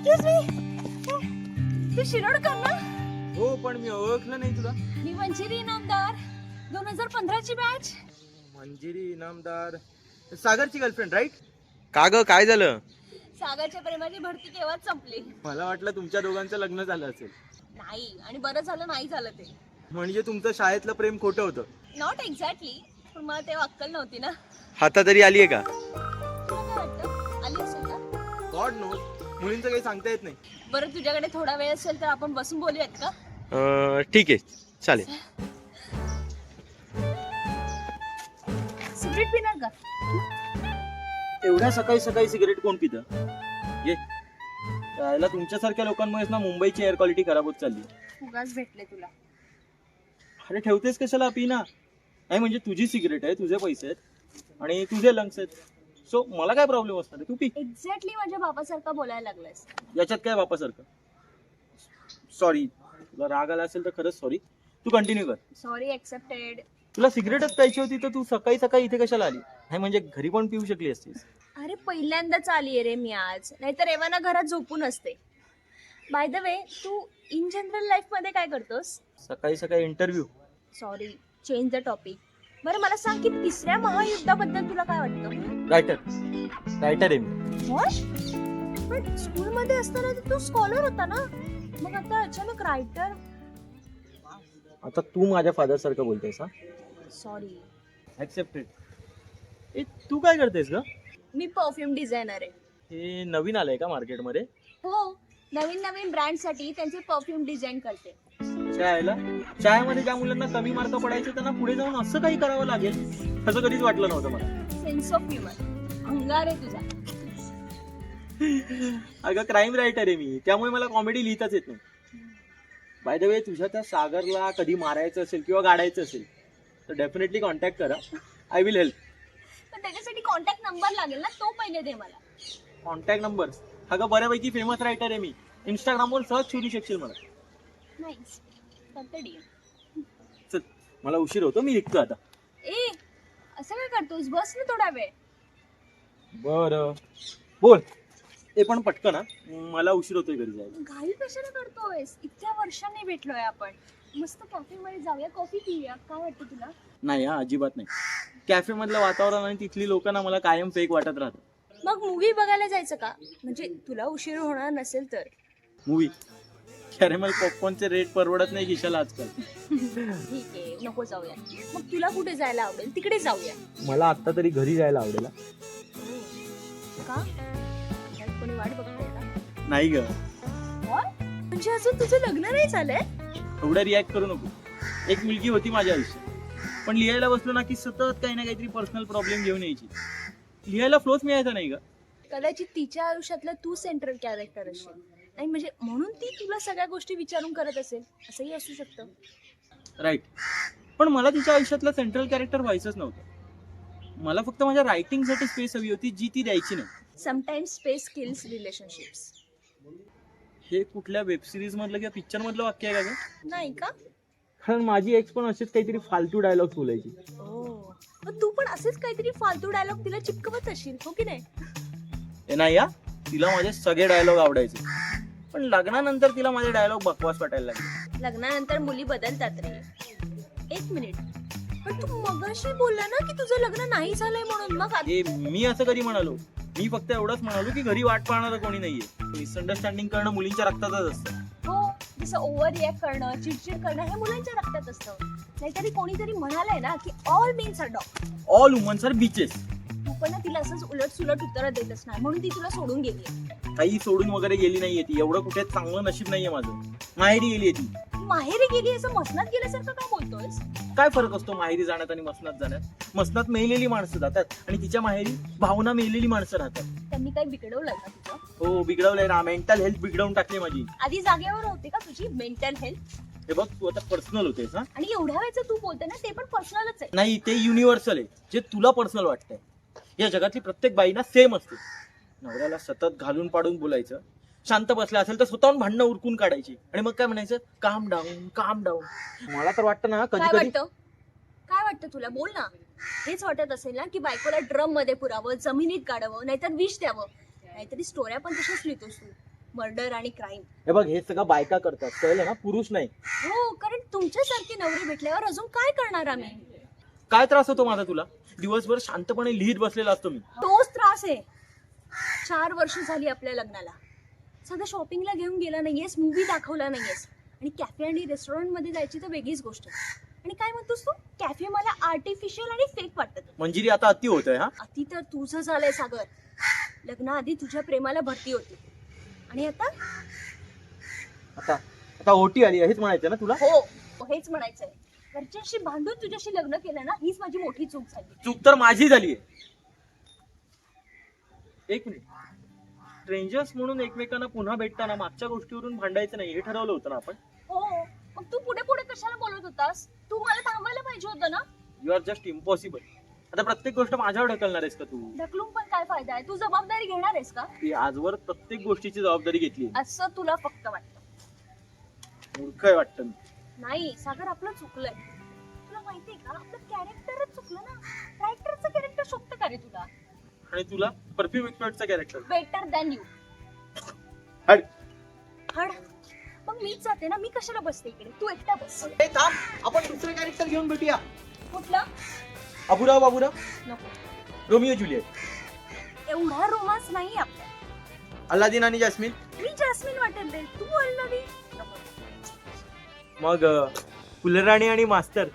Excuse me, तू शिरोडकर ना? हो, पण मी ओळखलं नाही तुला. मी मंजिरी इनामदार, 2015 ची बॅच. मंजिरी इनामदार, सागरची गर्लफ्रेंड राईट? का ग, काय झालं? सागरच्या प्रेमाची भरती केव्हाच संपली. मला वाटलं तुमच्या दोघांचं लग्न झालं असेल. नाही, आणि बरं झालं नाही झालं ते. म्हणजे तुमचं शाळेतलं प्रेम खोटं होतं? नॉट एक्झॅक्टली, पण मला तेव्हा अक्कल नव्हती ना. आता तरी आलीये का? तुला काय वाटतं, आली असेल का? गॉड नोज, मुलींचं काही सांगता येत नाही. बरं, तुझ्याकडे थोडा वेळ असेल तर आपण बसून बोलूयात का? ठीक आहे, चालेल. सिगरेट पिणार का? एवढ्या सकाळी सकाळी सिगरेट कोण पितं? ये यायला तुमच्यासारख्या लोकांमुळेच ना मुंबईची एअर क्वालिटी खराब होत चालली. उगाच भेटले तुला. अरे ठेवतेस कशाला, पी ना. नाही म्हणजे तुझी सिगरेट आहे, तुझे पैसे आहेत आणि तुझे लंग्स आहेत, सो मला काय प्रॉब्लेम असणार आहे, तू पी. एक्झॅक्टली माझ्या बाबासारखा बोलायला लागलायस. याच्यात काय बापासारखं? सॉरी, तुला राग आला असेल तर खरंच सॉरी. तू कंटिन्यू कर. Sorry accepted. तुला सिगरेटच प्यायची होती तर तू सकाळी सकाळी इथे कशाला आली? नाही म्हणजे घरी पण पिऊ शकली असतीस. अरे पहिल्यांदाच आलीये रे मी आज, नाहीतर एव्हाना घरात झोपून असते. बाय द वे, तू इन जनरल लाईफ मध्ये काय करतोस? सकाळी सकाळी interview? Sorry, change the topic. बरं मला सांग की तिसऱ्या महायुद्धाबद्दल तुला काय वाटतं? रायटर आहे मी. व्हॉट? पण स्कूलमध्ये असताना तर तू स्कॉलर होता ना, मग आता अचानक रायटर? आता तू माझ्या फादर सारखं बोलतेस? हा, सॉरी. ऍक्सेप्टेड. ए तू काय करतेस ग? मी परफ्यूम डिझायनर आहे. हे नवीन आलंय का मार्केटमध्ये? हो, नवीन नवीन ब्रँडसाठी त्यांचे परफ्यूम डिझाईन करते. शाळेला शाळेमध्ये ज्या मुलांना कमी मार्क पडायचे त्यांना पुढे जाऊन असं काही करावं लागेल असं कधीच वाटलं नव्हतं मला. सेन्स ऑफ ह्युमर अंगार आहे तुझा. अगं क्राईम रायटर आहे मी, त्यामुळे मला कॉमेडी लिहिताच येत नाही. बाय द वे, तुझ्या त्या सागरला कधी मारायचं असेल किंवा गाडायचं असेल तर डेफिनेटली कॉन्टॅक्ट करा. I will help. पण त्याच्यासाठी कॉन्टॅक्ट नंबर लागेल ना, तो पहिले दे मला. Contact number? अगं बऱ्यापैकी फेमस रायटर आहे मी, इंस्टाग्रामवर सर्च शोधू शकशील मला. नाईस, करते डील. चल, मला उशीर होतो, मी निघतो आता. ए, असं काय करतोस? बस ना थोडा वेळ. बरं बोल. ते पण पटकन ना, मला उशीर होतोय घरी जायला. घाई कशाला करतोयस? इतक्या वर्षांनी भेटलोय आपण, मस्त कॉफी मध्ये जाऊया, कॉफी पिऊया. काय वाटतं तुला? नाही हा, अजिबात नाही. कॅफे मधलं वातावरण आणि तिथली लोकांना मला कायम फेक वाटत राहतं. मग मूवी बघायला जायचं का? म्हणजे तुला उशीर होणार नसेल तर. मूवी? कॅरेमल पॉपकॉर्नचे रेट परवडत नाही खिशाला आजकाल. ठीक आहे, नको जाऊया. मग तुला कुठे जायला आवडेल तिकडे जाऊया. मला आता तरी घरी जायला आवडेल. का? घरात कोणी वाट बघतंय का? नाही ग. म्हणजे अजून तुझं लग्न नाही झालंय? एवढं रिॲक्ट करू नको. एक मुलगी होती माझ्या आयुष्यात, पण लिहायला बसलो ना की सतत काही ना काहीतरी पर्सनल प्रॉब्लेम घेऊन यायची. लिहायला फ्लोच मिळायचा नाही ग. कदाचित तिच्या आयुष्यातलं तू सेंट्रल कॅरेक्टर असेल, आणि म्हणजे म्हणून ती तुला सगळ्या गोष्टी विचारून करत असेल, असंही असू शकतं. राईट. पण मला तिच्या आयुष्यातलं सेंट्रल कॅरेक्टर व्हायचंच नव्हतं. मला फक्त माझ्या रायटिंगसाठी स्पेस हवी होती, जी ती द्यायची नाही. Sometimes space kills relationships. हे कुठल्या वेब सिरीज मधलं किंवा पिक्चर मधलं वाक्य आहे का ग? नाही का? कारण माझी एक्स पण असेच काहीतरी फालतू डायलॉग बोलायची. मग तू पण असेच काहीतरी फालतू डायलॉग तिला चिपकवत असशील, हो की नाही? ते नाही या, तिला माझे सगळे डायलॉग आवडायचे, पण लग्नानंतर तिला माझे डायलॉग बकवास वाटायला लागले. लग्नानंतर मुली बदलतात रे. एक मिनिट, पण तू मगाशी बोलला ना की तुझं लग्न नाही झालंय म्हणून. मग हे मी असं कधी म्हणालो? मी फक्त एवढंच म्हणालो की घरी वाट पाहणारं कोणी नाहीये. मिसअंडरस्टँडिंग करणं मुलींच्या रक्तातच असतं. हो, जसं ओव्हर रिॲक्ट करणं, चिडचिड करणं हे मुलांच्या रक्तात असतं. नाहीतरी कोणीतरी म्हणालंय ना की all mens are dog, all womens are bitches. तू पण ना तिला असंच उलट सुलट उत्तर देत असणार, म्हणून ती तुला सोडून गेली. काही सोडून वगैरे गेली नाहीये ती. एवढं कुठे चांगलं नशीब नाहीये माझं. माहेरी गेलीये ती. माहेरी गेली असं मसनात गेल्यासारखं काय बोलतोयस? काय फरक असतो माहेरी जाण्यात आणि मसनात जाण्यात? मसनात मेलेली माणसं जातात आणि तिच्या माहेरी भावना मेलेली माणसं राहतात. त्यांनी काही बिघडवलं का तुझं? हो, बिघडवलंय ना. मेंटल हेल्थ बिघडवून टाकली माझी. आधी जागेवर होते का तुझी मेंटल हेल्थ? हे बघ, तू आता पर्सनल होतेस हा. आणि एवढ्या वेळचं तू बोलते ना, ते पण पर्सनलच आहे. नाही, ते युनिव्हर्सल आहे. जे तुला पर्सनल वाटतंय. या जगातली प्रत्येक बाईना सेम असते. नवऱ्याला सतत घालून पाडून बोलायचं, शांत बसला असेल तर स्वतःहून भांडणं उरकून काढायची आणि मग काय म्हणायचं, काम डाऊन काम डाऊन. मला तर वाटतं ना, कधी कधी काय वाटतं तुला? बोल ना. हेच वाटत असेल ना की बायकोला ड्रम मध्ये पुरावं, जमिनीत गाडावं, नाहीतर विष द्यावं, नाहीतरी स्टोऱ्या पण तशाच लिहितोस तू. मर्डर आणि क्राईम. हे बघ, हे सगळं बायका करतात, कळलं ना, पुरुष नाही. हो, कारण तुमच्यासारखी नवरी भेटल्यावर अजून काय करणार आम्ही? काय त्रास होतो माझा तुला? दिवसभर शांतपणे लिहित बसलेला असतो मी. तोच त्रास आहे. 4 वर्ष झाली आपल्या लग्नाला, साधा शॉपिंगला घेऊन गेला नाहीयेस, मूवी दाखवला नाहीयेस, आणि कॅफे आणि रेस्टॉरंट मध्ये जायची तर वेगळीच गोष्ट. आणि काय म्हणतोस तू? कॅफे मला आर्टिफिशियल आणि फेक वाटत. मंजिरी आता अति होतंय. हा, अति तर तुझं झालंय सागर. लग्नाआधी तुझ्या प्रेमाला भरती होती, आणि आता आता आता ओटी आली, हेच म्हणायचं ना तुला? हो, हेच म्हणायचंय. घरच्यांशी भांडून तुझ्याशी लग्न केलं ना, हीच माझी मोठी चूक झाली. चूक तर माझी झालीये. एक मिनिट, स्ट्रेंजर्स म्हणून एकमेकांना पुन्हा भेटताना मागच्या गोष्टीवरून भांडायचं नाही, हे ठरवलं होतं ना आपण? हो, मग तू पुढे पुढे कशाला बोलत होतास? तू मला थांबायला पाहिजे होतं ना. You are just impossible. आता प्रत्येक गोष्ट माझ्यावर ढकलणार आहेस का तू? ढकलून पण काय फायदा आहे? तू जबाबदारी घेणार आहेस का? ती आजवर प्रत्येक गोष्टीची जबाबदारी घेतली. असं तुला फक्त वाटतं. मूर्ख आहे वाटतं मी. नाही सागर, आपलं चुकलंय. तुला माहितीये का, आपलं कॅरेक्टरच चुकलं ना. रायटरचं कॅरेक्टर शोभतं का रे तुला? आणि तुला परफ्यूम एक्सपर्टचा कॅरेक्टर. Better than you. हड. हड. मग मीच जाते ना, मी कशाला बसते इकडे? तू एकटा बस. ए, थांब, आपण दुसरं कॅरेक्टर घेऊन भेटूया. कुठलं? अबुराव बाबूराव, नको. Romeo Juliet. एवढा रोमांस नाही आपल्या. अल्लादीन आणि जॅस्मिन. मी जास्मिन वाटेल रे, तू अल्लादी. मग फुलराणी आणि मास्तर.